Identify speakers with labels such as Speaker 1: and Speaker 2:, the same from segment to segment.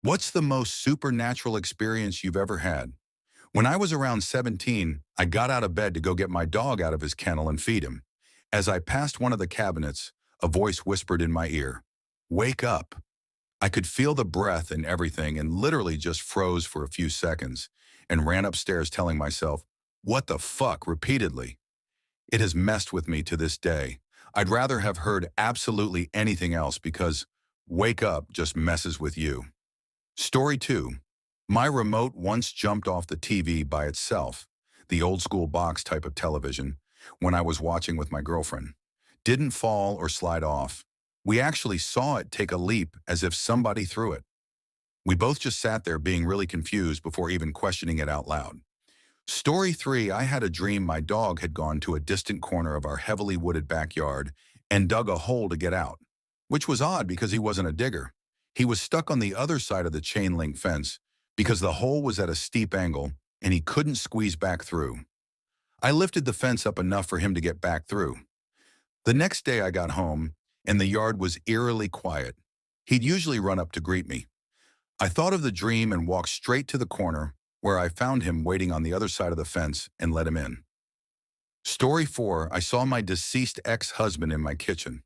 Speaker 1: What's the most supernatural experience you've ever had? When I was around 17, I got out of bed to go get my dog out of his kennel and feed him. As I passed one of the cabinets, a voice whispered in my ear, "Wake up." I could feel the breath and everything and literally just froze for a few seconds and ran upstairs telling myself, "What the fuck?" repeatedly. It has messed with me to this day. I'd rather have heard absolutely anything else because wake up just messes with you. Story 2. My remote once jumped off the TV by itself, the old school box type of television, when I was watching with my girlfriend. Didn't fall or slide off. We actually saw it take a leap as if somebody threw it. We both just sat there being really confused before even questioning it out loud. Story 3. I had a dream my dog had gone to a distant corner of our heavily wooded backyard and dug a hole to get out, which was odd because he wasn't a digger. He was stuck on the other side of the chain link fence because the hole was at a steep angle and he couldn't squeeze back through. I lifted the fence up enough for him to get back through. The next day I got home and the yard was eerily quiet. He'd usually run up to greet me. I thought of the dream and walked straight to the corner where I found him waiting on the other side of the fence and let him in. Story 4. I saw my deceased ex-husband in my kitchen.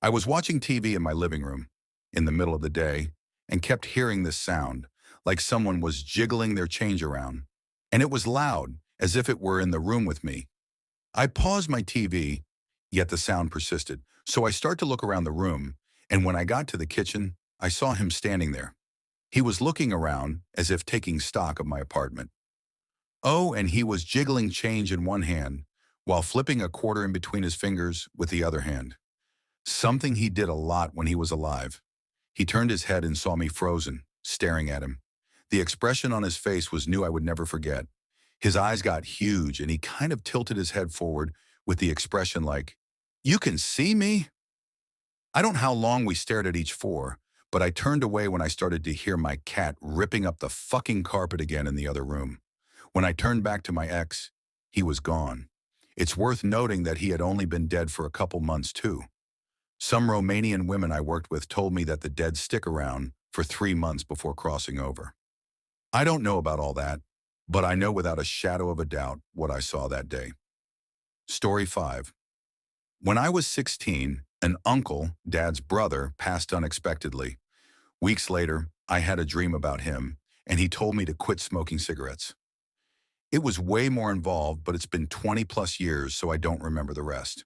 Speaker 1: I was watching TV in my living room in the middle of the day and kept hearing this sound, like someone was jiggling their change around. And it was loud, as if it were in the room with me. I paused my TV, yet the sound persisted. So I start to look around the room, and when I got to the kitchen, I saw him standing there. He was looking around as if taking stock of my apartment. Oh, and he was jiggling change in one hand while flipping a quarter in between his fingers with the other hand. Something he did a lot when he was alive. He turned his head and saw me frozen, staring at him. The expression on his face was new I would never forget. His eyes got huge and he kind of tilted his head forward with the expression like, "You can see me?" I don't know how long we stared at each for, but I turned away when I started to hear my cat ripping up the fucking carpet again in the other room. When I turned back to my ex, he was gone. It's worth noting that he had only been dead for a couple months too. Some Romanian women I worked with told me that the dead stick around for 3 months before crossing over. I don't know about all that, but I know without a shadow of a doubt what I saw that day. Story 5. When I was 16, an uncle, Dad's brother, passed unexpectedly. Weeks later, I had a dream about him, and he told me to quit smoking cigarettes. It was way more involved, but it's been 20 plus years, so I don't remember the rest.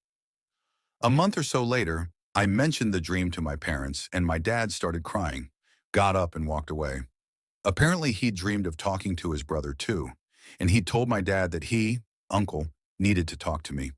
Speaker 1: A month or so later, I mentioned the dream to my parents, and my dad started crying, got up and walked away. Apparently, he dreamed of talking to his brother too, and he told my dad that he, uncle, needed to talk to me.